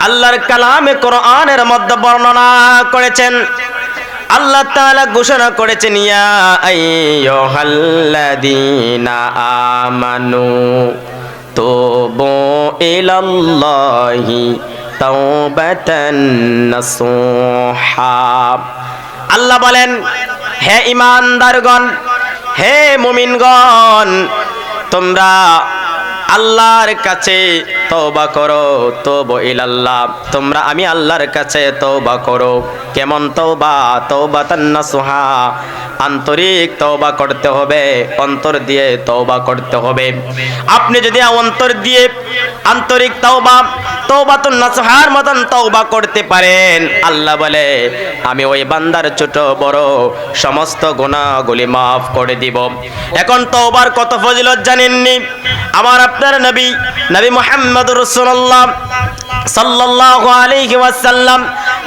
আল্লাহর কালামে কোরআনের মধ্যে বর্ণনা করেছেন। আল্লাহ তাআলা ঘোষণা করেছেন, ইয়া আইয়ুহাল্লাযীনা আমানু তুবু ইলাল্লাহি তাওবাতান নাসুহা। আল্লাহ বলেন, হে ঈমানদারগণ, হে মুমিনগণ, তোমরা আল্লাহর কাছে তওবা করো। তুবু ইলাল্লাহ, তোমরা আমি আল্লাহর কাছে তওবা করো। কেমন তওবা? তাওবাতান নাসুহা, আন্তরিক তওবা করতে হবে, অন্তর দিয়ে তওবা করতে হবে। আপনি যদি অন্তর দিয়ে আন্তরিক তওবা, তাওবাতুন নাসুহার মতন তওবা করতে পারেন, আল্লাহ বলে আমি ওই বান্দার ছোট বড় সমস্ত গুনাহগুলি মাফ করে দিব। এখন তওবার কত ফজিলত জানেননি? আমার আপনার নবী মুহাম্মদুর রাসূলুল্লাহ সাল্লাল্লাহু আলাইহি ওয়াসাল্লাম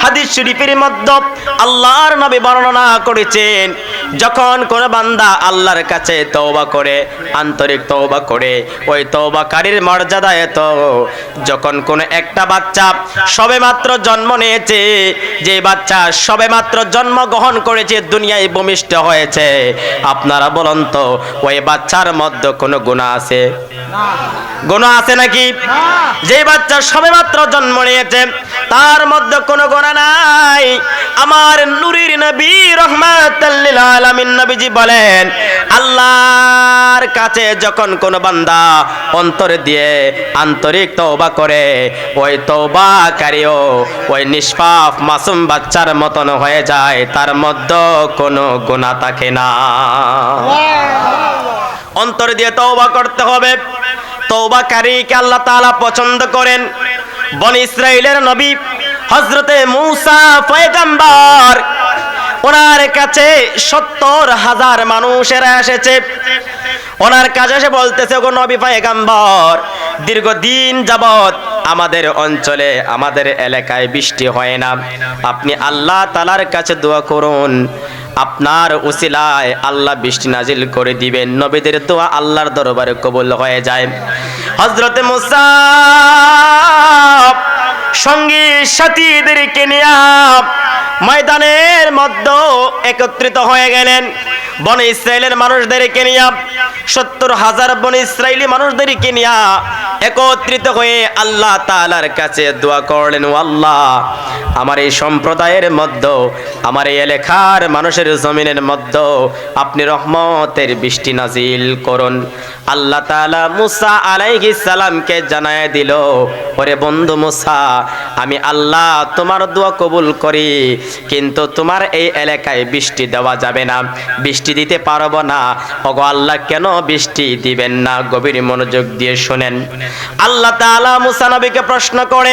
হাদিস শরীফের মধ্যে আল্লাহর নবী বর্ণনা করেছেন, যখন কোন বান্দা আল্লাহর কাছে তওবা করে, আন্তরিক তওবা করে, ওই তওবাকারীর মর্যাদা এত, যখন কোন একটা বাচ্চা সবেমাত্র জন্ম নিয়েছে, যে বাচ্চা সবেমাত্র জন্মগ্রহণ করেছে, দুনিয়ায় ভূমিষ্ঠ হয়েছে, আপনারা বলুন তো ওই বাচ্চার মধ্যে কোনো গুনাহ আছে? গুনাহ আছে নাকি? যে বাচ্চা সবেমাত্র জন্ম নিয়েছে তার মধ্যে কোনো গুনাহ নাই। আমার নূরের নবী রাহমাতাল লিল আলামিন নবীজি বলেন, আল্লাহর কাছে যখন কোন বান্দা অন্তর দিয়ে আন্তরিক তওবা করে, ওই তওবাকারীও ওই নিষ্পাপ মাসুম বাচ্চার মতন হয়ে যায়, তার মধ্যে কোনো গুনাহ থাকে না। অন্তর দিয়ে তওবা করতে হবে। তওবাকারীকে আল্লাহ তাআলা পছন্দ করেন। বনি ইসরাইলের নবী হযরতে মূসা পয়গম্বর, ওনার কাছে ৭০,০০০ মানুষেরা এসেছে। ওনার কাছে এসে বলতেছে, গো নবী পয়গম্বর, দীর্ঘদিন যাবত আমাদের অঞ্চলে আমাদের এলাকায় বৃষ্টি হয় না, আপনি আল্লাহ তাআলার কাছে দোয়া করুন, আপনার উসিলায় আল্লাহ বৃষ্টি নাজিল করে দিবেন। নবীদের দোয়া আল্লাহর দরবারে কবুল হয়ে যায়। হযরতে মূসা সঙ্গী সাথীদেরকে নিয়ে ময়দানের মধ্যে একত্রিত হয়ে গেলেন। বনি ইসরাইলের মানুষদেরকে নিয়ে, ৭০,০০০ বনি ইসরাইলি মানুষদেরকে নিয়ে একত্রিত হয়ে আল্লাহ তাআলার কাছে দোয়া করলেন, ও আল্লাহ, আমার এই সম্প্রদায়ের মধ্যে, আমার এই এলাকার মানুষের জমিনের মধ্যে আপনি রহমতের বৃষ্টি নাজিল করুন। আল্লাহ তাআলা মূসা আলাইহিস সালামকে জানায় দিল, ওরে বন্ধু মূসা, আমি আল্লাহ তোমার দোয়া কবুল করি, কিন্তু তোমার এই এলাকায় বৃষ্টি দেওয়া যাবে না, বৃষ্টি দিতে পারবো না। ওগো আল্লাহ, কেন বৃষ্টি দিবেন না? গভীর মনোযোগ দিয়ে শুনেন। আল্লাহ তাআলা মূসা নবীকে প্রশ্ন করে,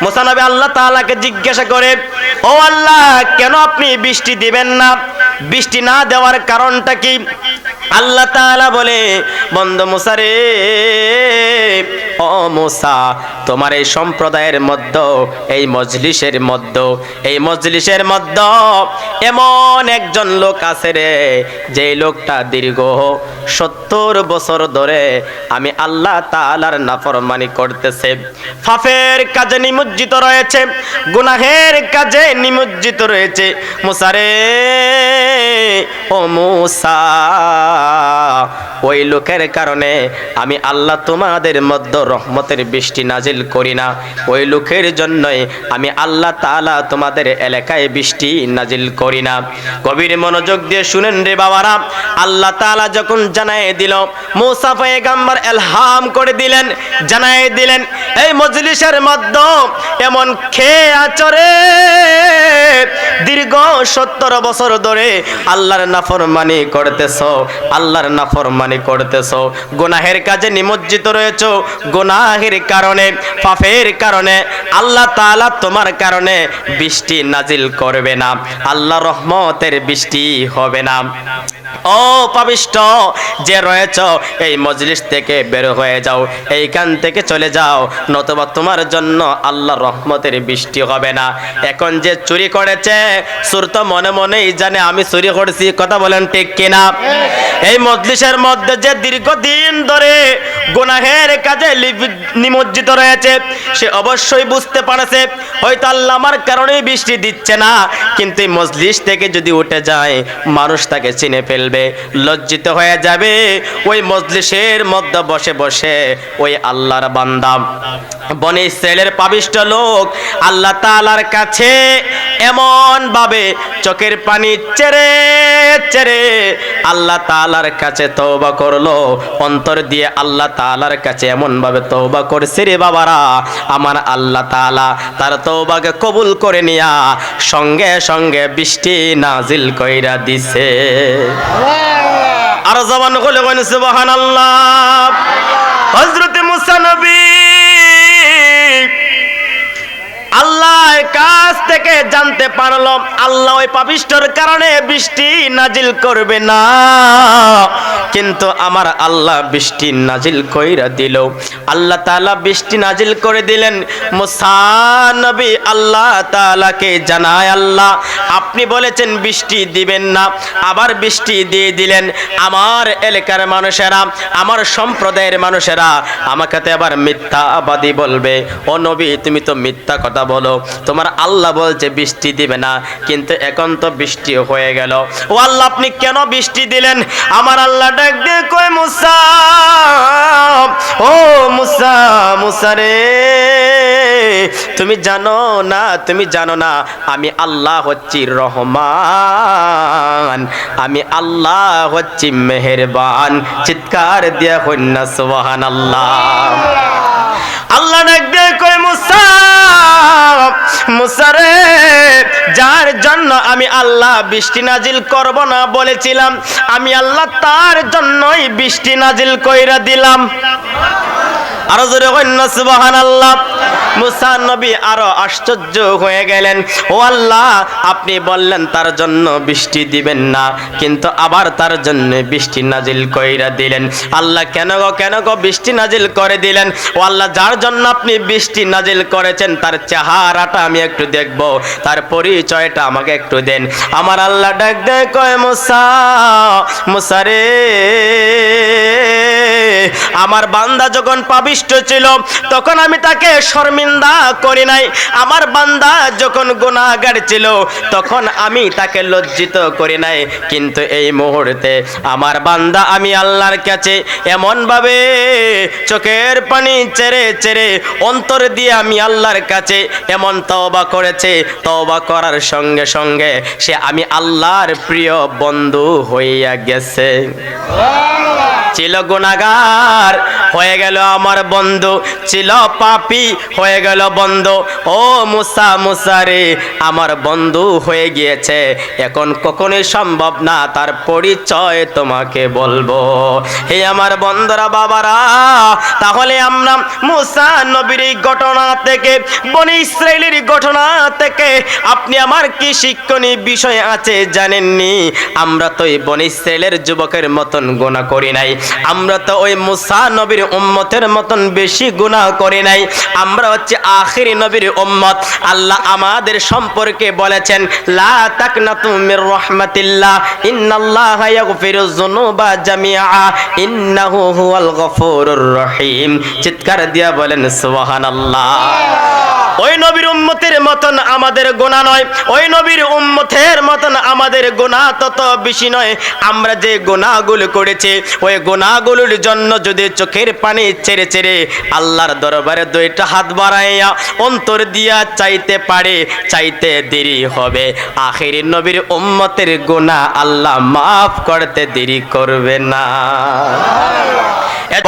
মূসা নবী আল্লাহ তাআলাকে জিজ্ঞাসা করে, ও আল্লাহ, কেন আপনি বৃষ্টি দিবেন না? বৃষ্টি না দেওয়ার কারণটা কি? আল্লাহ তাআলা বলে, বন্ধু মূসা রে, ও মূসা, তোমার এই সম্প্রদায়ের মধ্যে, এই মজলিসের মধ্যে এমন একজন লোক আছে রে, যে লোকটা দীর্ঘ ৭০ বছর ধরে আমি আল্লাহ তাআলার নাফরমানি করতেছে, পাপের কাজে নিমজ্জিত রয়েছে, গুনাহের কাজে নিমজ্জিত রয়েছে। মূসা রে, ও মূসা, ওই লোকের কারণে আমি আল্লাহ তোমাদের মধ্যে রহমতের বৃষ্টি নাজিল করি না, ওই লোকের জন্যই আমি আল্লাহ তাআলা তোমাদের এলাকায় বৃষ্টি নাজিল করি না। গভীর মনোযোগ দিয়ে শুনেন রে বাবারা, আল্লাহ তাআলা যখন জানায় দিল, মূসা পয়গম্বর ইলহাম করে দিলেন, জানায় দিলেন, এই মজলিসের মধ্যে এমন খেয়ে আচরে দীর্ঘ ৭০ বছর ধরে আল্লাহর নাফরমানি করতেছো, আল্লাহর নাফরমানি করতেছো, গুনাহের কাজে নিমজ্জিত রয়েছো, গুনাহের কারণে, পাপের কারণে আল্লাহ তাআলা তোমার কারণে বৃষ্টি নাজিল করবে না, আল্লাহ রহমতের বৃষ্টি হবে না। ও পাপিষ্ঠ যে রয়েছ, এই মজলিস থেকে বের হয়ে যাও, এইখান থেকে চলে যাও, নতুবা তোমার জন্য আল্লাহর রহমতের বৃষ্টি হবে না। এখন যে চুরি করেছে, চোর তো মনে মনেই জানে আমি চুরি করেছি, কথা বলেন ঠিক কিনা? এই মজলিসের মধ্যে যে দীর্ঘদিন ধরে গুনাহের কাজে নিমজ্জিত রয়েছে, সে অবশ্যই বুঝতে পারছে হয়তো আল্লাহ আমার কারণেই বৃষ্টি দিচ্ছে না, কিন্তু এই মজলিস থেকে যদি উঠে যায় মানুষ তাকে চিনে ফেলবে, লজ্জিত হয়ে যাবে। ওই মজলিসের মধ্যে বসে বসে ওই আল্লাহর বান্দা বনি ইসরাইলের পাপিষ্ঠ লোক আল্লাহ তাআলার কাছে এমন ভাবে চোখের পানি চেরে চেরে আল্লাহ তাআলার কাছে তওবা করলো, অন্তর দিয়ে আল্লাহ তাআলার কাছে এমন ভাবে তওবা করছে রে বাবারা, আমার আল্লাহ তাআলা তার তওবাকে কবুল করে নিয়া সঙ্গে সঙ্গে বৃষ্টি নাজিল কইরা দিছে। আর জবান খুলে কইন সুবহানাল্লাহ। হযরত মুসা নবী আল্লাহর কাছ থেকে জানতে পারলো আল্লাহ ওই পাপিষ্ঠর কারণে বৃষ্টি নাজিল করবে না, কিন্তু আমার আল্লাহ বৃষ্টি নাজিল কইরা দিল। আল্লাহ তাআলা বৃষ্টি নাজিল করে দিলেন। মুসা নবী আল্লাহ তাআলাকে জানায়, আল্লাহ আপনি বলেছেন বৃষ্টি দিবেন না, আবার বৃষ্টি দিয়ে দিলেন। আমার এলাকার মানুষেরা, আমার সম্প্রদায়ের মানুষেরা আমাকে তো আবার মিথ্যাবাদী বলবে, ও নবী তুমি তো মিথ্যা কথা বলো, তোমার আল্লাহ বলছে বৃষ্টি দিবে না, কিন্তু এখন তো বৃষ্টি হয়ে গেল। ও আল্লাহ আপনি কেন বৃষ্টি দিলেন? আমার আল্লাহ ডাক দিয়ে কয়, মুসা ও মুসা, মুসা রে তুমি জানো না, তুমি জানো না আমি আল্লাহ হচ্ছি রহমান, আমি আল্লাহ হচ্ছি মেহেরবান। চিৎকার দিয়া কন্যা সুবহানাল্লাহ। আল্লাহ ডাক দিয়ে কয়, মুসা মুসা রে যার জন্য আমি আল্লাহ বৃষ্টি নাজিল করব না বলেছিলাম, আমি আল্লাহ তার জন্যই বৃষ্টি নাজিল কইরা দিলাম। আরো জোরে কইন সুবহানাল্লাহ। মুসা নবী আরো আশ্চর্য হয়ে গেলেন, ও আল্লাহ আপনি বললেন তার জন্য বৃষ্টি দিবেন না, কিন্তু আবার তার জন্য বৃষ্টি নাজিল কইরা দিলেন। আল্লাহ কেন গো বৃষ্টি নাজিল করে দিলেন? ও আল্লাহ যার জন্য আপনি বৃষ্টি নাজিল করেছেন তার চেহারাটা আমি একটু দেখব, তার পরিচয়টা আমাকে একটু দেন। আমার আল্লাহ ডাক দেয় কয়, মুসা মুসা রে আমার বান্দা যখন পাপিষ্ঠ ছিল তখন আমি তাকে শর্মিন্দা করি নাই, আমার বান্দা যখন গুনাহগার ছিল তখন আমি তাকে লজ্জিত করি নাই, কিন্তু এই মুহূর্তে আমার বান্দা আমি আল্লাহর কাছে এমন ভাবে চোখের পানি চেরে চেরে অন্তর দিয়ে আমি আল্লাহর কাছে এমন তওবা করেছে, তওবা করার সঙ্গে সঙ্গে সে আমি আল্লাহর প্রিয় বন্ধু হইয়া গেছে। ছিল গুনাহগার হয়ে গেল আমার বন্ধু, ছিল পাপী হয়ে গেল বন্ধু। ও মুসা মুসা রে আমার বন্ধু হয়ে গিয়েছে, এখন কখনোই সম্ভব না তার পরিচয় তোমাকে বলবো। হে আমার বন্ধুরা বাবারা, তাহলে আমরা মুসা নবীর এই ঘটনা থেকে, বনি ইসরাইলের ঘটনা থেকে আপনি আমার কি শিক্ষণীয় বিষয় আছে জানেননি? আমরা তো এই বনি ইসরাইলের যুবকের মতন গুনাহ করি নাই, আমরা তো ওই মুসা নবীর উম্মতের মতন বেশি গুনাহ করি নাই, আমরা হচ্ছে আখিরি নবীর উম্মত। আল্লাহ আমাদের সম্পর্কে বলেছেন, লা তাকনাতু মির রাহমাতিল্লাহ ইন্নাল্লাহা ইয়াগফিরুয যুনুবা জামিআ ইন্নাহু হুয়াল গফুরুর রহিম। চিৎকার দিয়া বলেন সুবহানাল্লাহ। ওই নবীর উম্মতের মতন আমাদের গুনাহ নয়, ওই নবীর উম্মতের মতন আমাদের গুনাহ তত বেশি নয়। আমরা যে গুনাহগুলো করেছি ওই গুনাহগুলোর জন্য যদি চোখের পানি ছেড়ে ছেড়ে আল্লাহর দরবারে দুইটা হাত বাড়াইয়া অন্তর দিয়া চাইতে পারে, চাইতে দেরি হবে। আখিরি নবীর উম্মতের গুনাহ আল্লাহ মাফ করতে দেরি করবে না।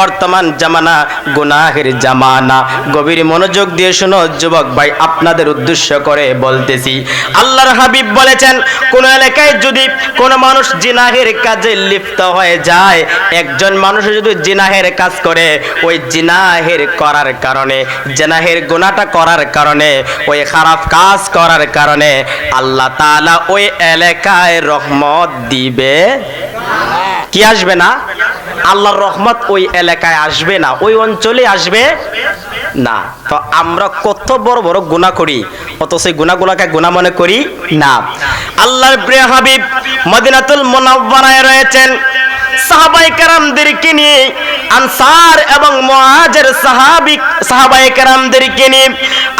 বর্তমান জামানা গুনাহের জামানা। গভীর মনোযোগ দিয়ে শোনো যুবক ভাই, আপনাদের উদ্দেশ্য করে বলতেছি। আল্লাহর হাবিব বলেছেন, কোন এলাকায় যদি কোন মানুষ জিনাহের কাজে লিপ্ত হয়ে যায়, একজন মানুষ যদি জিনাহের কাজ করে, ওই জিনাহের করার কারণে, জিনাহের গুনাহটা করার কারণে, ওই খারাপ কাজ করার কারণে আল্লাহ তাআলা ওই এলাকায় রহমত দিবে কি আসবে না? আল্লাহর রহমত ওই এলাকায় আসবে না, ওই অঞ্চলে আসবে না। তো আমরা কত বড় বড় গুনাহ করি, অথচ সেই গুনাহগুলোকে গুনাহ মনে করি না। আল্লাহর প্রিয় হাবিব মদিনাতুল মুনাওয়ারায় রয়েছেন, সাহাবায়ে কেরামদেরকে নিয়ে, আনসার এবং মুহাজির সাহাবায়ে কেরামদেরকে নিয়ে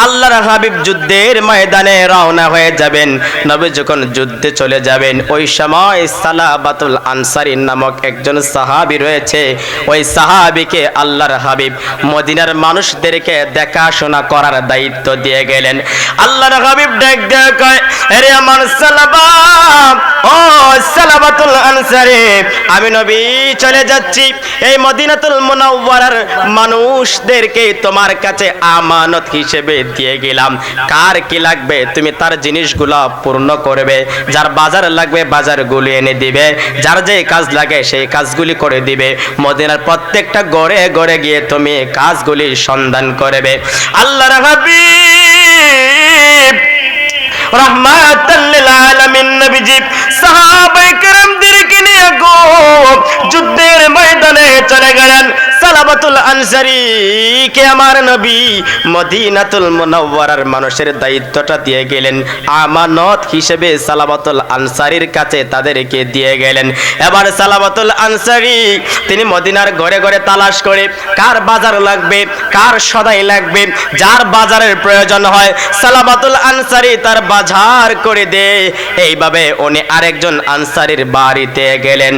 আল্লাহর হাবিব যুদ্ধের ময়দানে রওনা হয়ে যাবেন। নবী যখন যুদ্ধে চলে যাবেন, ওই সময় সালাবাতুল আনসারী নামক একজন সাহাবী রয়েছে। ওই সাহাবীকে আল্লাহর হাবিব মদিনার মানুষদেরকে দেখাশোনা করার দায়িত্ব দিয়ে গেলেন। আল্লাহর হাবিব ডাক দিয়ে কয়, আরে আমার সালাবা, ও সালাবাতুল আনসারী, আমি নবী চলে যাচ্ছি, এই মদিনাতুল মুনাওয়ারার মানুষদেরকে তোমার কাছে আমানত হিসেবে দিয়ে গেলাম। কার কি লাগবে তুমি তার জিনিসগুলো পূর্ণ করবে, যার বাজার লাগবে বাজারগুলি এনে দিবে, যার যে কাজ লাগে সেই কাজগুলি করে দিবে। মদিনার প্রত্যেকটা ঘরে ঘরে গিয়ে তুমি কাজগুলি সন্ধান করবে। আল্লাহর হাবিব রহমাতাল লিল আলামিন নবীজি সাহাবায়ে কেরামদেরকে নিয়ে যুদ্ধের ময়দানে চলে গেলেন। সালাবাতুল আনসারী কে আমার নবী মদিনাতুল মুনাওয়ারার মানুষের দায়িত্বটা দিয়ে গেলেন, আমানত হিসেবে সালাবাতুল আনসারীর কাছে তাদেরকে দিয়ে গেলেন। এবার সালাবাতুল আনসারী তিনি মদিনার ঘরে ঘরে তালাশ করে কার বাজার লাগবে, কার সদাই লাগবে, যার বাজারের প্রয়োজন হয় সালাবাতুল আনসারী তার বাজার করে দেয়। এইভাবে উনি আরেকজন আনসারীর বাড়িতে গেলেন,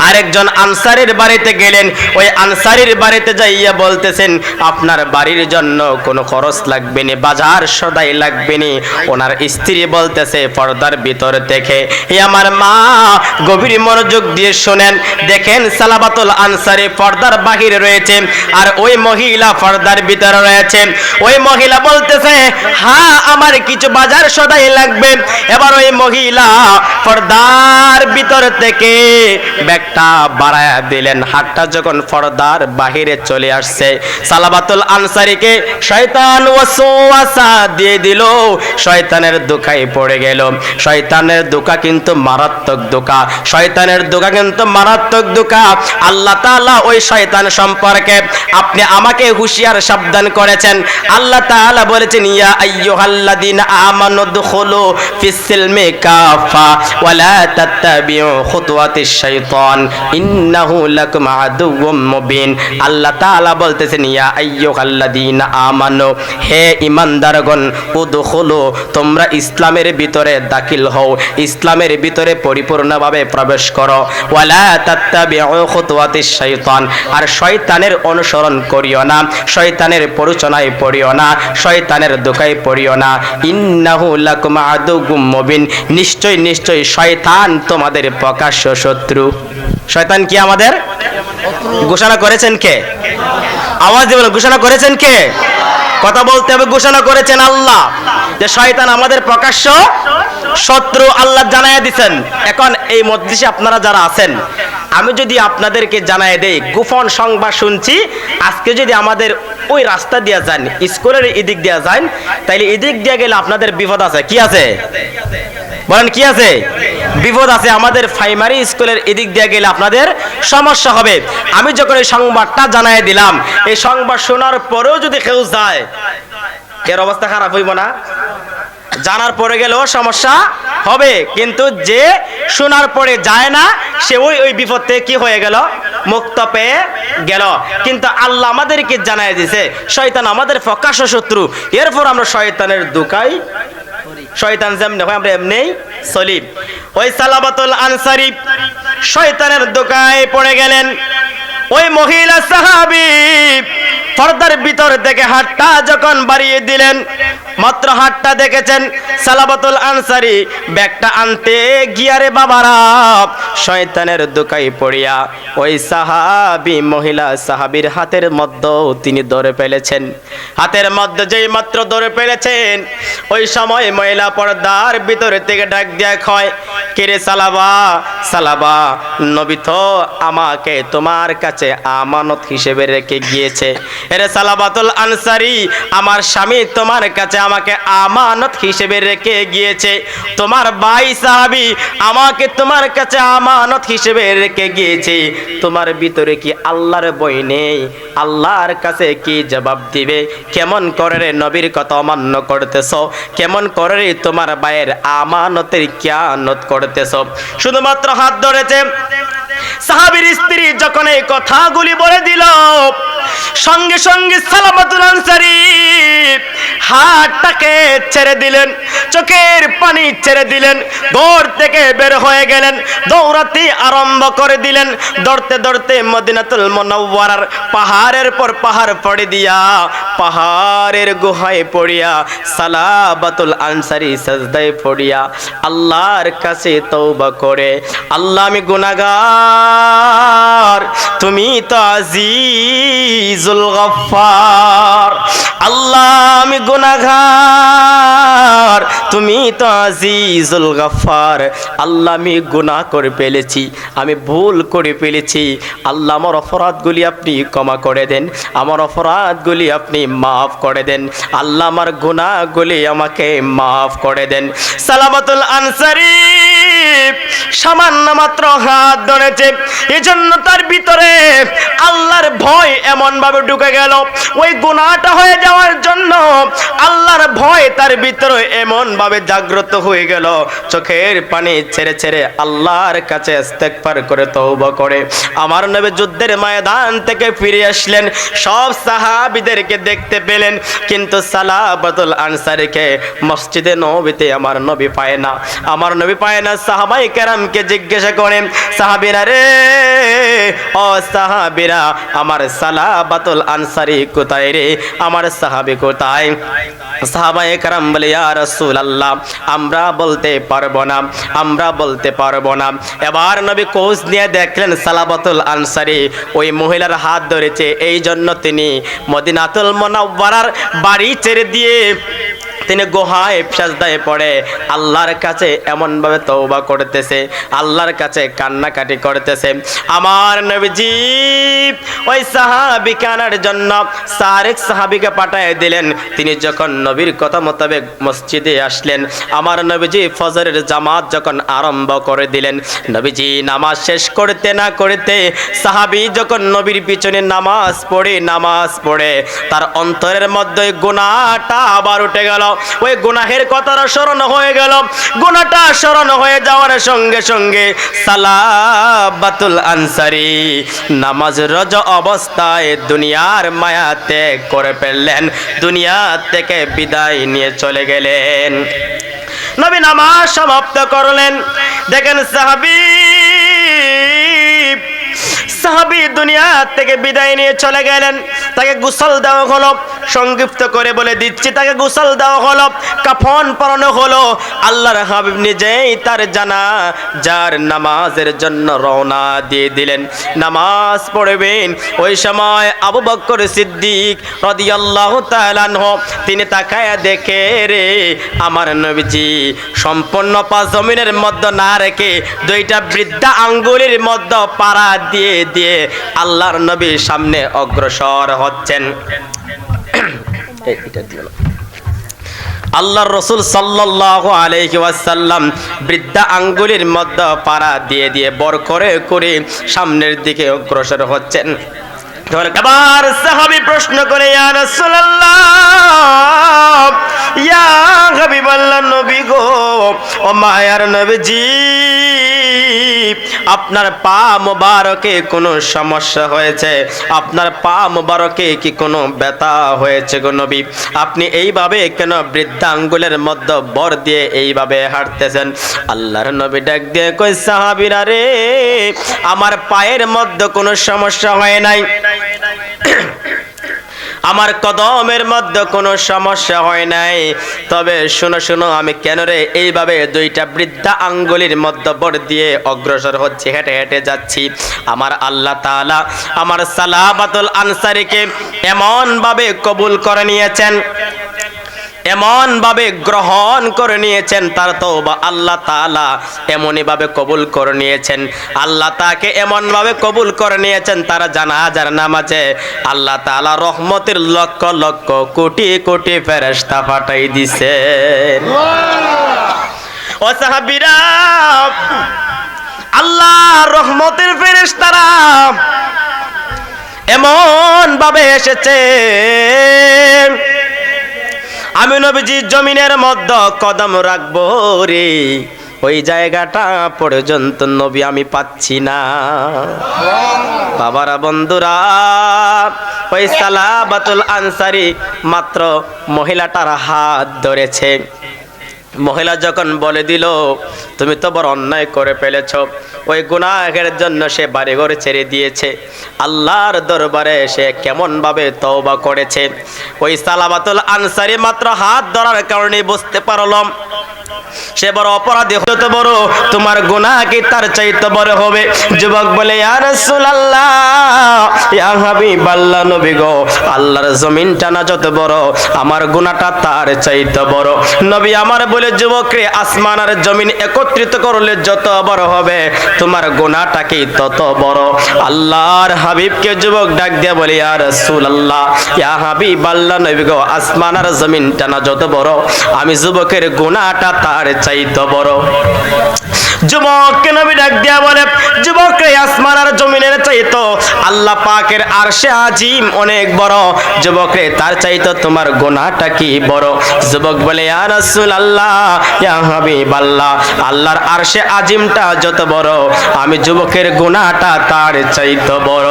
আরেকজন আনসারীর বাড়িতে গেলেন। ওই আনসারীর বাড়িতে যাইয়া বলতেছেন, আপনার বাড়ির জন্য কোনো খরচ লাগবে না, বাজার সদাই লাগবে না। ওনার স্ত্রী বলতেছে পর্দার ভিতর থেকে, এ আমার মা গভীর মনোযোগ দিয়ে শুনেন, দেখেন সালাবাতুল আনসারী পর্দার বাহিরে রয়েছে আর ওই মহিলা পর্দার ভিতরে রয়েছে। ওই মহিলা বলতেছে, হ্যাঁ আমার কিছু বাজার সদাই লাগবে। এবার ওই মহিলা পর্দার ভিতর থেকে ব্যাগটা বাড়ায়া দিলেন। হাতটা যখন পর্দার বাহিরে চলে আসছে, সালাবাতুল আনসারীকে শয়তান ওয়াসওয়াসা দিয়ে দিল, শয়তানের ধোঁকায় পড়ে গেল। শয়তানের ধোঁকা কিন্তু মারাত্মক ধোঁকা, শয়তানের ধোঁকা কিন্তু মারাত্মক ধোঁকা। আল্লাহ তাআলা ওই শয়তান সম্পর্কে আপনি আমাকে হুঁশিয়ার সাবধান করেছেন। আল্লাহ তাআলা বলেছেন, ইয়া আইয়ুহাল্লাযীনা আমানু দুখুলু ফিস-সিলমি কাফা ওয়া লা তাত্তাবিউ খুতুওয়াতিশ শাইতান ইন্নাহু লাকুম আদুউম মুবিন। আল্লাহ তাআলা বলতেছেন, ইয়া আইয়ুহাল্লাযীনা আমানু, হে ঈমানদারগণ, উদখুলু, তোমরা ইসলামের ভিতরে দাখিল হও, ইসলামের ভিতরে পরিপূর্ণভাবে প্রবেশ করো। ওয়া লা তাত্তাবিউ খুতুওয়াতিশ শাইতান, আর শয়তানের অনুসরণ করিও না, শয়তানের প্ররোচনায় পড়িও না, শয়তানের ধোঁকায় পড়িও না। ইন্নাহু লাকুম আদুউম মুবিন, নিশ্চয় নিশ্চয় শয়তান তোমাদের প্রকাশ্য শত্রু। শয়তান কি আমাদের ঘোষণা করেছেন কে? আওয়াজ দিয়ে বলুন, ঘোষণা করেছেন কে? কথা বলতে হবে, ঘোষণা করেছেন আল্লাহ যে শয়তান আমাদের প্রকাশ্য শত্রু। আল্লাহ জানায় দিচ্ছেন। এখন এই মজলিসে আপনারা যারা আছেন, আমি যদি আপনাদেরকে জানায় দেই গোপন সংবাদ শুনছি, আজকে যদি আমাদের ওই রাস্তা দিয়ে যান, স্কুলের এদিক দিয়ে যান, তাইলে এদিক দিয়ে গেলে আপনাদের বিপদ আছে। কি আছে বলেন, কি আছে? বিপদ আছে। আমাদের প্রাইমারি স্কুলের এদিক দিয়ে গেলে আপনাদের সমস্যা হবে। আমি যখন এই সংবাদটা জানায় দিলাম, এই সংবাদ শোনার পরেও যদি কেউ যায়, এর অবস্থা খারাপ হইব না? জানার পরে গেলেও সমস্যা হবে, কিন্তু যে শোনার পরে যায় না, সে ওই বিপদ থেকে কি হয়ে গেল? মুক্ত পেয়ে গেল। কিন্তু আল্লাহ আমাদেরকে জানায় দিয়েছে শয়তান আমাদের প্রকাশ্য শত্রু। এরপর আমরা শয়তানের ধোঁকায়, শয়তান যেমনি হয় আমরা এমনি চলি। ওই সালাবাতুল আনসারী শয়তানের ধোঁকায় পড়ে গেলেন। ওই মহিলা সাহাবী পর্দার ভিতর থেকে হাতটা যখন বাড়িয়ে দিলেন, মাত্র হাতটা দেখেছেন, সালাবাতুল আনসারী ব্যাগটা আনতে গিয়ারে বাবারা শয়তানের ধোঁকায় পড়িয়া ওই সাহাবী মহিলা সাহাবীর হাতের মধ্যে তিনি ধরে ফেলেছেন। হাতের মধ্যে যেই মাত্র ধরে ফেলেছেন, ওই সময় মহিলা পর্দার ভিতর থেকে ডাক দিয়া কয়, কিরে সালাবা, সালাবা, নবী তো আমাকে তোমার কাছে আমানত হিসেবে রেখে গিয়েছে, এরে সালাবাতুল আনসারী, আমার স্বামী তোমার কাছে আমাকে আমানত হিসেবে রেখে গিয়েছে। তোমার ভাই সাহাবী আমাকে তোমার কাছে আমানত হিসেবে রেখে গিয়েছে। তোমার ভিতরে কি আল্লাহর ভয় নেই? আল্লাহর কাছে কি জবাব দিবে? কেমন করে নবীর কথা অমান্য করতেছো? কেমন করে তোমার ভাইয়ের আমানতের খিয়ানত করতেছো? শুধুমাত্র হাত ধরেছে। সাহাবীর স্ত্রী যখন এই কথাগুলি বলে দিল, সঙ্গে সঙ্গে সালাবাতুল আনসারী হাতটাকে ছেড়ে দিলেন, চোখের পানি ছেড়ে দিলেন, ঘর থেকে বের হয়ে গেলেন, দৌড়াতে আরম্ভ করে দিলেন। দৌড়তে দৌড়তে মদিনাতুল মুনাওয়ারার পাহাড়ের পর পাহাড় পড়ে দিয়া, পাহাড়ের গুহায় পড়িয়া সালাবাতুল আনসারী সাজদায় পড়িয়া আল্লাহর কাছে তওবা করে, আল্লাহ আমি গুনাহগার, তুমি তো আজিজুল গফফার। আল্লাহ আমি গুনাহগার, তুমি তো আজিজুল গফফার। আল্লাহ আমি গুনাহ করে ফেলেছি, আমি ভুল করে ফেলেছি। আল্লাহ আমার অপরাধগুলি আপনি ক্ষমা করে দেন, আমার অপরাধগুলি আপনি মাফ করে দেন। আল্লাহ আমার গুনাহগুলি আমাকে মাফ করে দেন। সালাবাতুল আনসারী সামান্য মাত্র হাত ধরেছে, এজন্য তার ভিতরে আল্লাহর ভয় এমন ভাবে ঢুকে গেল। ওই গুনাহটা হয়ে যাওয়ার জন্য আল্লাহর ভয় তার ভিতরে এমন ভাবে জাগ্রত হয়ে গেল, চোখের পানি ছেড়ে ছেড়ে আল্লাহর কাছে ইস্তেগফার করে তওবা করে আমার নবী যুদ্ধের ময়দান থেকে ফিরে আসলেন। সব সাহাবীদেরকে দেখতে পেলেন, কিন্তু সালাবাতুল আনসারীকে মসজিদে নববীতে আমার নবী পায় না, আমার নবী পায় না। সাহাবায়ে কেরামকে জিজ্ঞাসা করেন, সাহাবীরা রে, ও সাহাবীরা, আমার সালাবাতুল আনসারী কোথায় রে? আমার সাহাবী কোথায়? সাহাবায়ে কেরাম বলে, ইয়া রাসূলুল্লাহ, আমরা বলতে পারবো না, আমরা বলতে পারবো না। এবার নবী খোঁজ নিয়ে দেখলেন সালাবাতুল আনসারী ওই মহিলার হাত ধরেছে, এই জন্য তিনি মদিনাতুল মুনাওয়ারার বাড়ি ছেড়ে দিয়ে তিনি গুহায় সাজদায় পড়ে আল্লাহর কাছে এমন ভাবে তওবা করতেছে, আল্লাহর কাছে কান্নাকাটি করতেছে। আমার নবীজি ওই সাহাবীকে আনার জন্য আরেক সাহাবীকে পাঠিয়ে দিলেন। তিনি যখন নবীর কথা মোতাবেক মসজিদে আসলেন, আমার নবীজি ফজরের জামাত যখন আরম্ভ করে দিলেন, নবীজি নামাজ শেষ করতে না করতে সাহাবী যখন নবীর পিছনে নামাজ পড়ে তার অন্তরের মধ্যে গুনাহটা আবার উঠে গেল। ওই গুনাহের কথাটা স্মরণ হয়ে গেল। গুনাহটা স্মরণ হয়ে যাওয়ার সঙ্গে সঙ্গে সালাবাতুল আনসারী নামাজরত অবস্থায় দুনিয়ার মায়া ত্যাগ করে ফেললেন, দুনিয়া থেকে বিদায় নিয়ে চলে গেলেন। নবী নামাজ সমাপ্ত করলেন। দেখেন সাহাবী দুনিয়া থেকে বিদায় নিয়ে চলে গেলেন। তাকে গোসল দেওয়া হলো, সংক্ষিপ্ত করে বলে দিচ্ছি, তাকে গোসল দেওয়া হলো, কাফন পরানো হলো। আল্লাহর হাবিব নিজেই তার জানাজার নামাজের জন্য রওনা দিয়ে দিলেন। নামাজ পড়বেন, ওই সময় আবু বকর সিদ্দিক রাদিয়াল্লাহু তাআলা আনহু তিনি তাকায়া দেখে, রে আমার নবীজি সম্পূর্ণ পা জমিনের মধ্যে না রেখে দুইটা বৃদ্ধা আঙ্গুলের মধ্যে পাড়া দিয়ে দিয়ে আল্লাহর নবীর সামনে অগ্রসর হচ্ছেন। আল্লাহর রাসূল সাল্লাল্লাহু আলাইহি ওয়াসাল্লাম বৃদ্ধা আঙ্গুলের মধ্যে পাড়া দিয়ে দিয়ে বর করে করে সামনের দিকে অগ্রসর হচ্ছেন। এবার সাহাবী প্রশ্ন করে, ইয়া রাসূলুল্লাহ, ইয়া হাবিবাল্লাহ, নবী গো, ও মায়ার নবীজি, আপনার পা মোবারকে কোনো সমস্যা হয়েছে? আপনার পা মোবারকে কি কোনো ব্যথা হয়েছে গো নবী? আপনি এইভাবে কেন বৃদ্ধা আঙ্গুলের মধ্যে বর দিয়ে এইভাবে হাঁটতেছেন? আল্লাহর নবী ডাক দিয়ে কই, সাহাবীরা রে, আমার পায়ের মধ্যে কোনো সমস্যা হয় নাই, আমার কদমের মধ্যে কোনো সমস্যা হয় নাই। তবে শোনো শোনো, আমি কেন রে এইভাবে দুইটা বৃদ্ধা আঙ্গুলির মধ্যে বর দিয়ে অগ্রসর হচ্ছি, হেঁটে হেঁটে যাচ্ছি? আমার আল্লাহ তাআলা আমার সালাবাতুল আনসারীকে এমন ভাবে কবুল করে নিয়েছেন, এমন ভাবে গ্রহণ করে নিয়েছেন, তার তওবা আল্লাহ তাআলা এমনই ভাবে কবুল করে নিয়েছেন। আল্লাহ তাকে এমন ভাবে কবুল করে নিয়েছেন, তার জানাজার নামাজে আল্লাহ তাআলা রহমতের লক্ষ লক্ষ কোটি কোটি ফেরেশতা পাঠাই দিছেন। ও সাহাবীরা, আল্লাহ রহমতের ফেরেশতারা এমন ভাবে এসেছে, আমি নবীজি জমিনের মধ্যে কদম রাখবো রে, ওই জায়গাটা পর্যন্ত নবী আমি পাচ্ছি না। বাবারা, বন্ধুরা, ওই সালাবাতুল আনসারী মাত্র মহিলাটার হাত ধরেছে। মহিলা যখন বলে দিল তুমি তো বড় অন্যায় করে ফেলেছ, ওই গুনাহের জন্য সে বাড়িঘর ছেড়ে দিয়েছে, আল্লাহর দরবারে সে কেমন ভাবে তওবা করেছে। ওই সালাবাতুল আনসারী মাত্র হাত ধরার কারণে বুঝতে পারলাম সে বড় অপরাধী, যত বড় তোমার গুনাহ কি তার চাইতে বড় হবে। যুবক বলে ইয়া রাসূলুল্লাহ, ইয়া হাবিবাল্লাহ, নবী গো, আল্লাহর জমিনটা না যত বড়, আমার গুনাহটা তার চাইতে বড়। নবী আমার বলে, যুবক রে, আসমান আর জমিন একত্রিত করলে যত বড় হবে, তোমার গুনাহটা কি তত বড়। আল্লাহর হাবিবকে যুবক ডাক দিয়ে বলে ইয়া রাসূলুল্লাহ, ইয়া হাবিবাল্লাহ, নবী গো, আসমান আর জমিনটা না যত বড়, আমি যুবকের গুনাহটা তার চাইতে বড়। যুবককে নবী ডাক দিয়া বলে, যুবক রে, আসমান আর জমিনের চাইতো আল্লাহ পাকের আরশে আজিম অনেক বড়, যুবক রে, তার চাইতো তোমার গুনাহটা কি বড়। যুবক বলে ইয়া রাসূলুল্লাহ, ইয়া হাবিবাল্লাহ, আল্লাহর আরশে আজিমটা যত বড়, আমি যুবকের গুনাহটা তার চাইতো বড়।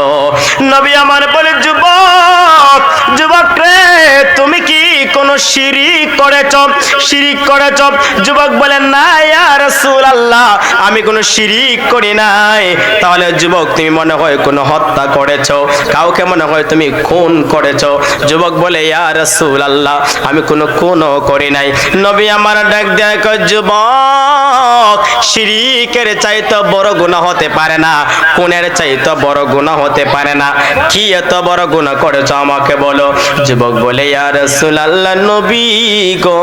নবী আমার বলে, যুবক, যুবক রে, তুমি কি কোন শিরিক করেছ? শিরিক করেছ? যুবক বলেন না ইয়া রাসূলুল্লাহ, আমি কোনো শিরিক করি নাই। তাহলে যুবক, তুমি মনে হয় কোনো হত্যা করেছো, কাউকে মনে হয় তুমি খুন করেছো। যুবক বলে ইয়া রাসূলুল্লাহ, আমি কোনো খুনও করি নাই। নবী আমার ডাক দেয়, যুবক, শিরিকের চাইতে বড় গুনাহ হতে পারে না, খুনের চাইতে বড় গুনাহ হতে পারে না। কি এত বড় গুনাহ করেছো আমাকে বলো। যুবক বলে ইয়া রাসূলুল্লাহ, নবী গো,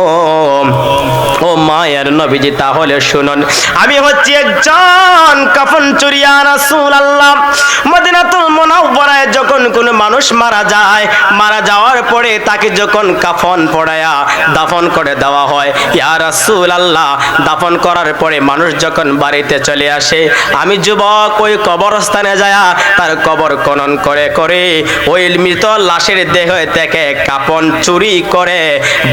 ও মায়ের নবীজি, তাহলে শুনুন, আমি হচ্ছি একজন কাফন চুরি। ইয়া রাসূলুল্লাহ, মদিনাতুল মুনাওয়ারায় যখন কোন মানুষ মারা যায়, মারা যাওয়ার পরে তাকে যখন কাফন পরায়া দাফন করে দেওয়া হয়, ইয়া রাসূলুল্লাহ, দাফন করার পরে মানুষ যখন বাড়িতে চলে আসে, আমি যুবক ওই কবরস্থানে যায় তার কবর খনন করে করে ওই মৃত লাশের দেহ থেকে কাফন চুরি করে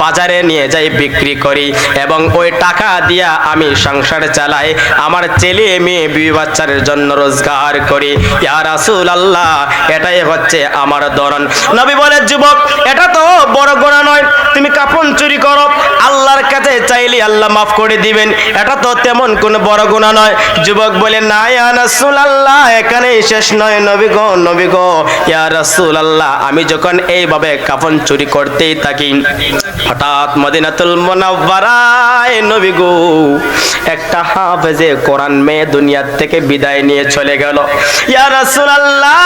বাজারে নিয়ে যাই বিক্রি করি, এবং ওই টাকা দিয়া আমি সংসার চালাই, আমার ছেলে মেয়ে বিবি বাচ্চার জন্য রোজগার করি। ইয়া রাসূলুল্লাহ, এটাই হচ্ছে আমার ধরন। নবী বলে, যুবক, এটা তো বড় গুনাহ নয়, তুমি কাফন চুরি করো, আল্লাহর কাছে চাইলে আল্লাহ মাফ করে দিবেন, এটা তো তেমন কোনো বড় গুনাহ নয়। যুবক বলে, না ইয়া রাসূলুল্লাহ, এখানেই শেষ নয় নবী গো, নবী গো, ইয়া রাসূলুল্লাহ, আমি যখন এইভাবে কাফন চুরি করতেই থাকি, হঠাৎ মদিনাতুল মুনাওয়ারায় নবী গো একটা হাফেজে কোরআন মেয়ে দুনিয়া থেকে বিদায় নিয়ে চলে গেল। ইয়া রাসূলুল্লাহ,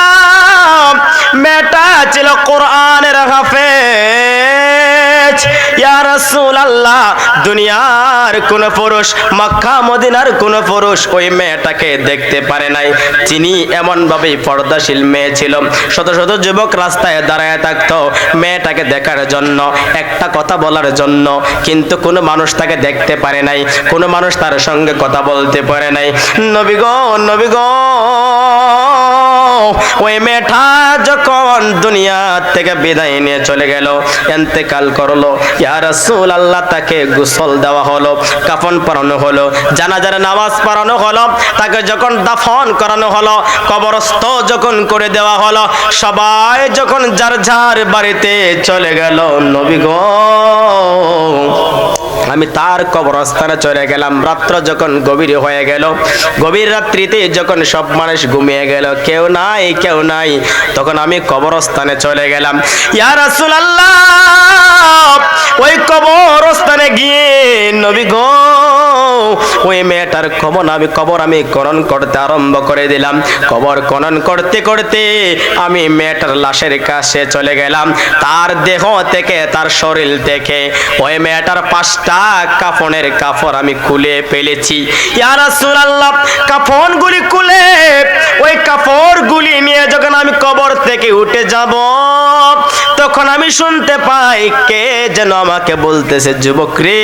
মেয়েটা ছিল কোরআনের হাফেজ। ইয়া রাসূলুল্লাহ, দুনিয়ার কোন পুরুষ, মক্কা মদিনার কোন পুরুষ ওই মেয়েটাকে দেখতে পারে নাই। তিনি এমন ভাবে পর্দাশীল মেয়ে ছিল, শত শত যুবক রাস্তায় দাঁড়ায় থাকতো মেয়েটাকে দেখার জন্য, একটা কথা বলার জন্য, কিন্তু কোনো মানুষ তাকে দেখতে পারে নাই, কোনো মানুষ তার সঙ্গে কথা বলতে পারে নাই। নবী গো, নবী গো, ওই মেয়েটা যখন দুনিয়া থেকে বিদায় নিয়ে চলে গেল, ইন্তেকাল করলো, ইয়া রাসূলুল্লাহ, তাকে গোসল দেওয়া হলো, কাফন পরানো হলো, জানাজার নামাজ পড়ানো হলো, তাকে যখন দাফন করানো হলো, কবরস্থ যখন করে দেওয়া হলো, সবাই যখন যার যার বাড়িতে চলে গেল, নবী গো, আমি তার কবরস্থানে চলে গেলাম। রাত্র যখন গভীর হয়ে গেল, গভীর রাত্রিতে যখন সব মানুষ ঘুমিয়ে গেল, কেউ নাই কেউ নাই, তখন আমি কবরস্থানে চলে গেলাম। ইয়া রাসূলুল্লাহ, ওই কবরস্থানে গিয়ে নবী গো ওই মেয়েটার কবর আমি খনন করতে আরম্ভ করে দিলাম। কবর খনন করতে করতে আমি মেয়েটার লাশের কাছে চলে গেলাম। তার দেহ থেকে, তার শরীর থেকে ওই মেয়েটার 5টা কাফনের কাপড় আমি খুলে ফেলেছি। ইয়া রাসূলুল্লাহ, কাফনগুলি খুলে ওই কাপড়গুলি নিয়ে যখন আমি কবর থেকে উঠে যাব, তখন আমি শুনতে পাই কে যেন আমাকে বলতেছে, যুবক রে,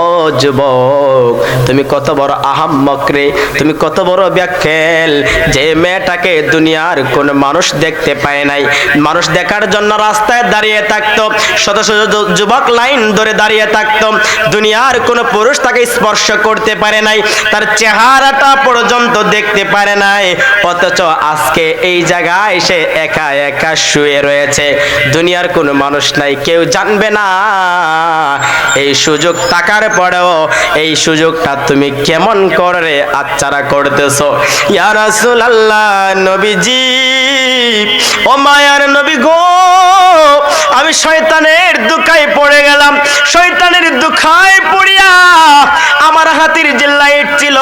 ও যুবক, তুমি কত বড় আহাম্মক রে, তুমি কত বড় ব্যাখ্যাল, যে মেয়েটাকে দুনিয়ার কোন মানুষ দেখতে পায় নাই। মানুষ দেখার জন্য রাস্তায় দাঁড়িয়ে থাকতো, শত শত যুবক লাইন ধরে দাঁড়িয়ে থাকতো, দুনিয়ার কোন পুরুষ তাকে স্পর্শ করতে পারে নাই, তার চেহারাটা পর্যন্ত দেখতে পারে নাই, অথচ আজকে এই জায়গায় সে একা একা শুয়ে রয়েছে, দুনিয়ার কোনো মানুষ নাই, কেউ জানবে না। এই সুযোগ থাকার পরেও এই সুযোগটা তুমি কেমন করে আচ্ছারা করতেছো? ইয়া রাসূলুল্লাহ, নবীজি, ও মায়ার নবী গো, আমি শয়তানের দুখায় পড়ে গেলাম। শয়তানের দুখায় পড়িয়া আমার হাতের যে লাইট ছিল,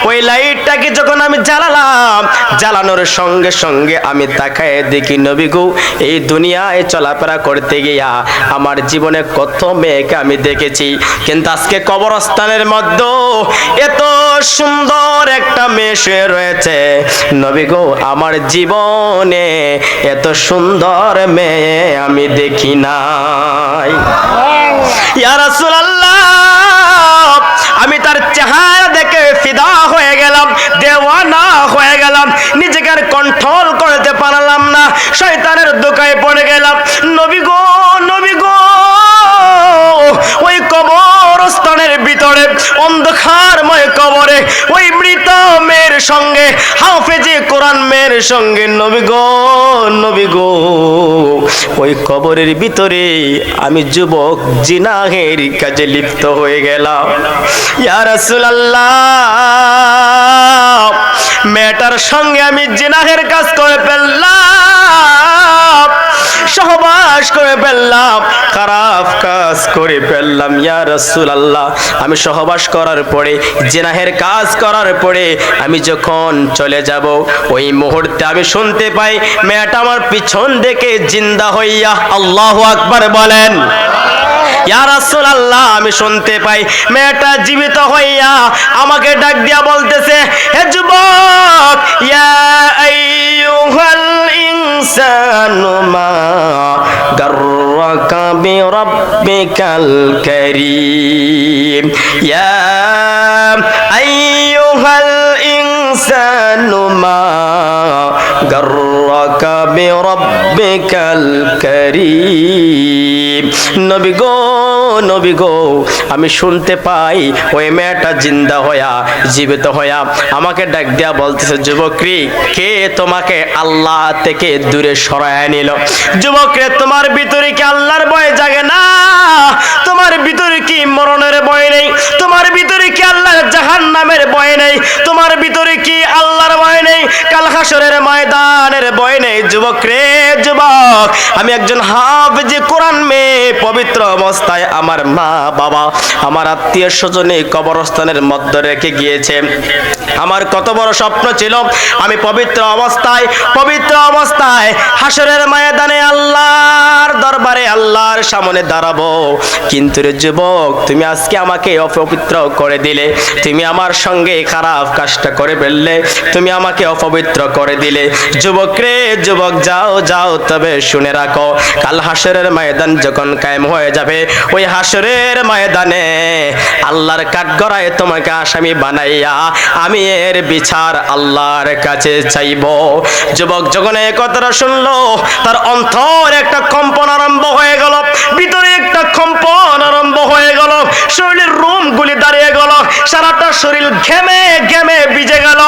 ওই লাইটটাকে যখন আমি জ্বালালাম, জ্বালানোর সঙ্গে সঙ্গে আমি তাকায় দেখি, নবী গো, এই দুনিয়ায় চলাফেরা করতে গিয়া আমার জীবনে কত মেয়েকে আমি দেখেছি, কিন্তু আজকে কবরস্থানের মধ্যে এত সুন্দর একটা মেয়ে শুয়ে রয়েছে, নবী গো, আমার জীবনে এত সুন্দর মেয়ে আমি দেখি নাই। ইয়া রাসূলুল্লাহ, আমি তার চেহারা দেখে ফিদা হয়ে গেলাম, দেওয়ানা হয়ে গেলাম, নিজেকে আর কন্ট্রোল করতে পারলাম না, শয়তানের দোকায় পড়ে গেলাম। নবী গো, নবী গো, ওই কবরস্থানের ভিতরে, অন্ধকারময় কবরে, ওই মৃত মেয়ের সঙ্গে, হাফেজে কোরআন মেয়ের সঙ্গে, নবী গো, নবী গো, ওই কবরের ভিতরে আমি যুবক জিনাহের কাজে লিপ্ত হয়ে গেলাম। ইয়া রাসূলুল্লাহ, মেয়েটার সঙ্গে আমি জিনাহের কাজ করে ফেললাম, সহবাস করে ফেললাম, খারাপ কাজ করে ফেললাম। ইয়া রাসূলুল্লাহ, আমি সহবাস করার পরে, জিনাহের কাজ করার পরে আমি যখন চলে যাব, ওই মুহূর্তে আমি শুনতে পাই মেয়েটা আমার পিছন থেকে জিন্দা হইয়া, আল্লাহু আকবার বলেন। ইয়া রাসূলুল্লাহ, আমি শুনতে পাই মেয়েটা জীবিত হইয়া আমাকে ডাক দিয়া বলতেছে, হে যুবক, ইয়া আইয়ুহাল ইনসানু মা গাররাকা বিরাব্বিকাল কারীম, ইয়া আইয়ুহাল ইনসানু মা গাররাকা বিরাব্বিকাল কারীম। নবী গো, নবী গো, আমি শুনতে পাই ওই মেয়েটা জিন্দা হইয়া, জীবিত হইয়া আমাকে ডাক দিয়া বলতেছে, যুবকরি, কে তোমাকে আল্লাহ থেকে দূরে সরায় নিল? যুবকরে, তোমার ভিতরে কি আল্লাহর ভয় জাগে না? তোমার ভিতরে কি মরণের ভয় নেই? তোমার ভিতরে কি আল্লাহর জাহান্নামের ভয় নেই? তোমার ভিতরে কি আল্লাহর ভয় নেই? কাল হাসরের ময়দানের ভয় নেই? যুবক রে, যুবক, আমি একজন হাফেজে কোরআন মেয়ে, পবিত্র অবস্থায় আমার মা বাবা, আমার আত্মীয় স্বজনে কবরস্থানের মধ্যে রেখে গিয়েছে। আমার কত বড় স্বপ্ন ছিল, আমি পবিত্র অবস্থায় হাসরের ময়দানে আল্লাহর দরবারে, আল্লাহর সামনে দাঁড়াবো। কিন্তু রে যুবক, তুমি আজকে আমাকে অপবিত্র করে দিলে, তুমি আমার সঙ্গে খারাপ কাজটা করে ফেললে, তুমি আমাকে অপবিত্র করে দিলে। যুবক রে, যুবক, যাও যাও, তবে শুনে রাখো, কাল হাসরের ময়দান যখন কায়েম হয়ে যাবে, ওই হাসরের ময়দানে আল্লাহর কাঠগড়ায় তোমাকে আসামি বানাইয়া আমি এর বিচার আল্লাহর কাছে চাইব। যুবক যখন এই কথাটা শুনলো, তার অন্তর একটা কম্পন আরম্ভ হয়ে গেল, ভিতরে একটা কম্পন আরম্ভ হয়ে গেল, শরীরের রোমগুলি দাঁড়িয়ে গেল, সারাটা শরীর ঘেমে ঘেমে ভিজে গেল।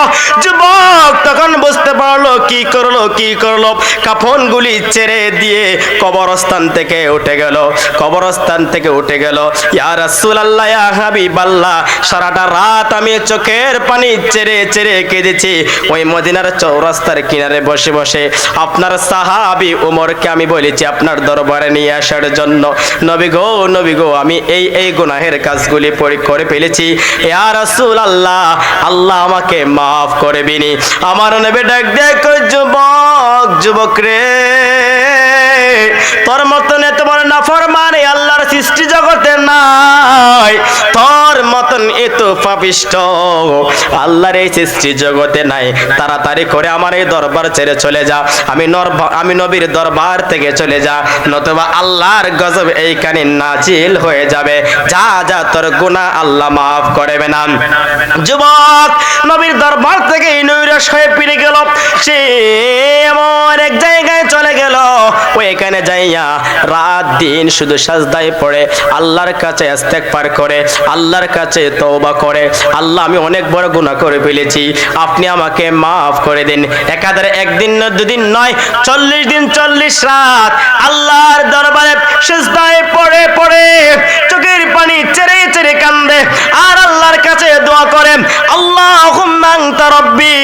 যুবক তখন বুঝতে পারলো কি করলো, কাফনগুলি ছেড়ে দিয়ে কবরস্থান থেকে উঠে গেল। ইয়া রাসূলুল্লাহ, ইয়া হাবিবাল্লাহ, সারাটা রাত আমি চোখের পানি ছেড়ে কেঁদেছি ওই মদিনার চৌরাস্তার কিনারে বসে বসে। আপনার সাহাবী ওমরকে আমি বলেছি আপনার দরবারে নিয়ে আসার জন্য। নবী গো আমি এই গুনাহের কাজগুলি করে ফেলেছি। ইয়া রাসূলুল্লাহ, আল্লাহ আমাকে মাফ করবেনি। আমার নবী ডাক দেয়, যুবক রে, তোর মতন এত বড় নাফরমান এই আল্লাহর সৃষ্টি জগতে নাই, তোর মতন এত পাপিষ্ঠ আল্লাহর এই সৃষ্টি জগতে নাই। তাড়াতাড়ি করে আমার এই দরবার ছেড়ে চলে যা, আমি নবীর দরবার থেকে চলে যা, নতুবা আল্লাহর গজব এইখানে নাজিল হয়ে যাবে। যা তোর গুনাহ আল্লাহ মাফ করবে না। যুবক নবীর দরবার থেকে নৈরাশ হয়ে ফিরে গেল। সে এমন এক জায়গায় চলে গেল, ওইখানে যাইয়া রাত দিন শুধু সাজদায় পড়ে আল্লাহর কাছে ইস্তেগফার করে, আল্লাহর কাছে তওবা করে, আল্লাহ আমি অনেক বড় গুনাহ করে ফেলেছি, আপনি আমাকে মাফ করে দিন। একাধারে একদিন না দুদিন নয়, 40 দিন 40 রাত আল্লাহর দরবারে সিজদায় পড়ে চোখের পানি ছেড়ে কান্দে আর আল্লাহর কাছে দোয়া করে, আল্লাহুম্মা আনতা রাব্বি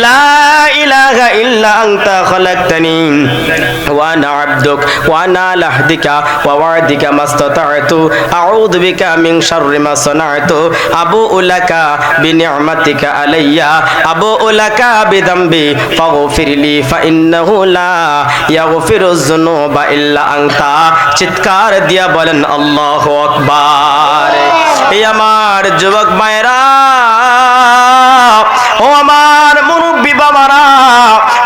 লা ইলাহা ইল্লা আনতা খালাকতানি ওয়া আনা আবদুক ওয়া আনা আলা আহদিকা ওয়া ওয়া'দিকা মাসতাতা'তু আউযু বিকা মিন শাররি মা সানা'তু আবু'ু লাকা বিনি'মাতিকা আলাইয়া আবু'ু লাকা বিযামবি ফাগফিরলি ফাইন্নাহু লা ইয়াগফিরুয যুনুবা ইল্লা আনতা। চিৎকার দিয়া বলেন আল্লাহু আকবার। এই আমার যুবক ভাইরা, ও আমার মুরব্বি বাবারা,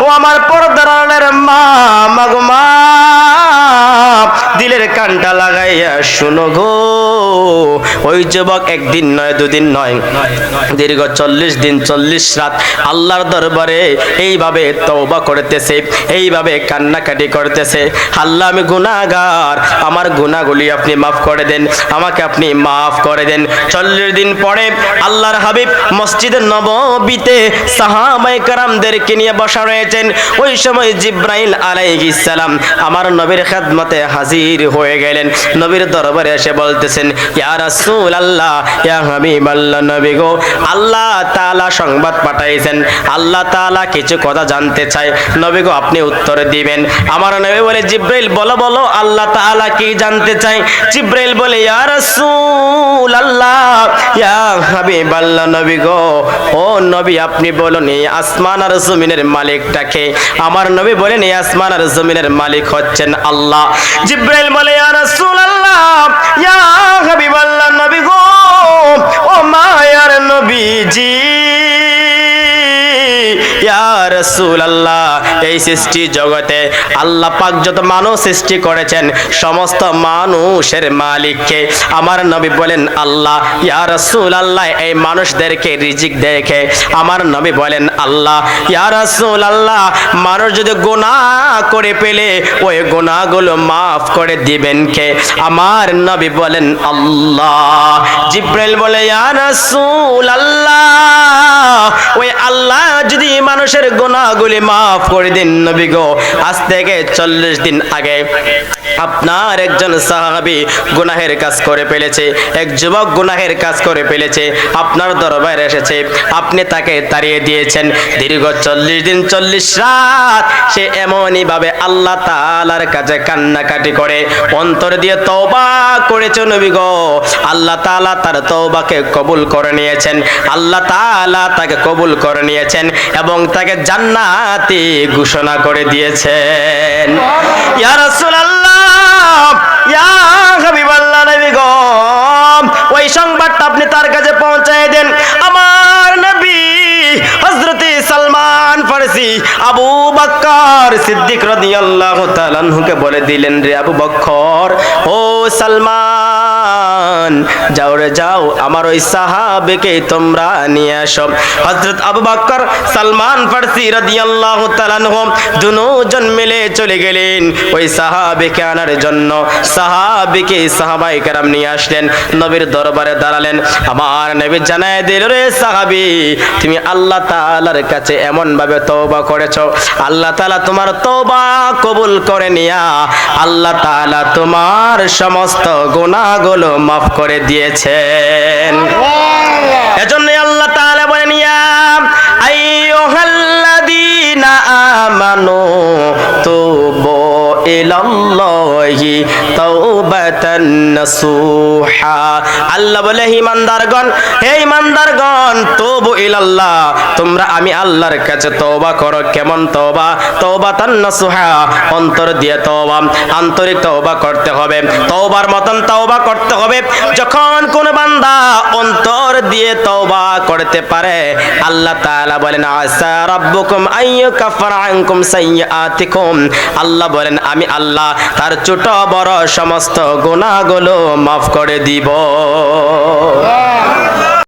ও আমার পর্দার আড়ালের মা, মাগো মা, দিলের কানটা লাগাইয়া শুনো গো। ওই যুবক একদিন নয় দুদিন নয়, দীর্ঘ 40 দিন 40 রাত আল্লাহর দরবারে এইভাবে তওবা করতেছে, এইভাবে কান্নাকাটি করতেছে, আল্লাহ আমি গুনাহগার, আমার গুনাহগুলি আপনি মাফ করে দেন, আমাকে আপনি মাফ করে দেন। 40 দিন পরে আল্লাহর হাবিব মসজিদে নববীতে সাহাবায়ে কেরামদেরকে নিয়ে বসা রয়েছেন। ওই সময় জিবরাইল আলাইহিস সালাম আমার নবীর খেদমতে হাজির হয়ে গেলেন। নবীর দরবারে এসে বলতেছেন, ইয়া রাসূলুল্লাহ, ইয়া হাবিবাল্লাহ, নবী গো, আল্লাহ তাআলা সংবাদ পাঠাইছেন, আল্লাহ তাআলা কিছু কথা জানতে চায়, নবী গো আপনি উত্তর দিবেন। আমার নবী বলে, জিবরাইল বলো আল্লাহ তাআলা কি জানতে চায়? জিবরাইল বলে, ইয়া রাসূলুল্লাহ, ইয়া হাবিবাল্লাহ, নবী গো, ও নবী আপনি বলুন এই আসমান আর জমিনের মালিকটাকে? আমার নবী বলেন, এই আসমান আর জমিনের মালিক হচ্ছেন আল্লাহ। জিবরাইল বলে, ইয়া রাসূলুল্লাহ, ইয়া হাবিবাল্লাহ, নবী গো, ও মায়ার নবীজি, ইয়া রাসূলুল্লাহ, এই সৃষ্টি জগতে আল্লাহ পাক যত মানুষ সৃষ্টি করেছেন সমস্ত মানুষের মালিককে? আমার নবী বলেন আল্লাহ। ইয়া রাসূলুল্লাহ, এই মানুষদেরকে রিজিক দেখে? আমার নবী বলেন আল্লাহ। ইয়া রাসূলুল্লাহ, মানুষ যদি গুনাহ করে ফেলে ওই গুনাহগুলো মাফ করে দিবেন কে? আমার নবী বলেন আল্লাহ। জিবরাইল বলে, ইয়া রাসূলুল্লাহ, ওই আল্লাহ যদি মানুষের গুনাহগুলি মাফ করে দিন, নবী গো, আজ থেকে 40 দিন আগে আপনার একজন সাহাবী গুনাহের কাজ করে ফেলেছে, এক যুবক গুনাহের কাজ করে ফেলেছে, আপনার দরবারে এসেছে, আপনি তাকে তাড়িয়ে দিয়েছেন। দীর্ঘ 40 দিন 40 রাত সে এমনই ভাবে আল্লাহ তাআলার কাছে কান্নাকাটি করে অন্তর দিয়ে তওবা করেছে, নবী গো, আল্লাহ তাআলা তার তওবাকে কবুল করে নিয়েছেন, আল্লাহ তাআলা তাকে কবুল করে নিয়েছেন এবং তাকে জান্নাতি ঘোষণা করে দিয়েছেন। ইয়া রাসূলুল্লাহ, ইয়া হাবিবাল্লাহ, নবী গো, ওই সংবাদটা আপনি তার কাছে পৌঁছায় দেন। আমার নবী হযরত সালমান ফারসি আবু বকর সিদ্দিক রাদিয়াল্লাহু তাআলা আনহুকে বলে দিলেন, রে আবু বকর, ও সালমান, সালমান যাও রে যাও আমার ওই সাহাবীকে তোমরা নিয়ে আসো। হযরত আবু বকর সালমান ফারসি রাদিয়াল্লাহু তাআলা আনহু দুজন মিলে চলে গেলেন ওই সাহাবীকে আনার জন্য। সাহাবায়ে কেরাম নিয়ে আসলেন, নবীর দরবারে দাঁড়ালেন। আমার নবী জানায় দিল, রে সাহাবী, তুমি আল্লাহ তাআলার কাছে এমন ভাবে তওবা করেছো, আল্লাহ তাআলা তোমার তওবা কবুল করে নিয়া আল্লাহ তাআলা তোমার সমস্ত গুনাহগুলো মাফ করে দিয়েছেন। এজন্য আল্লাহ তাআলা বলেন, ইয়া আইয়ুহাল্লাযীনা আমানু তুবু ইলাল্লাহি তাওবাতান নাসুহা। আল্লাহ বলে, হে ঈমানদারগণ, তুবু ইলাল্লাহ, তোমরা আমি আল্লাহর কাছে তওবা করো। কেমন তওবা? তাওবাতান নাসুহা, অন্তর দিয়ে তওবা, আন্তরিক তওবা করতে হবে। তওবার মতন তওবা করতে হবে। যখন কোন বান্দা অন্তর দিয়ে তওবা করতে পারে, আল্লাহ তাআলা বলেন, আসা রাব্বুকুম আইয়ুকাফিরা আনকুম সাইয়্যাতিকুম, আল্লাহ বলেন আমি আল্লাহ তার ছোট বড় সমস্ত গুনাহগুলো মাফ করে দিব।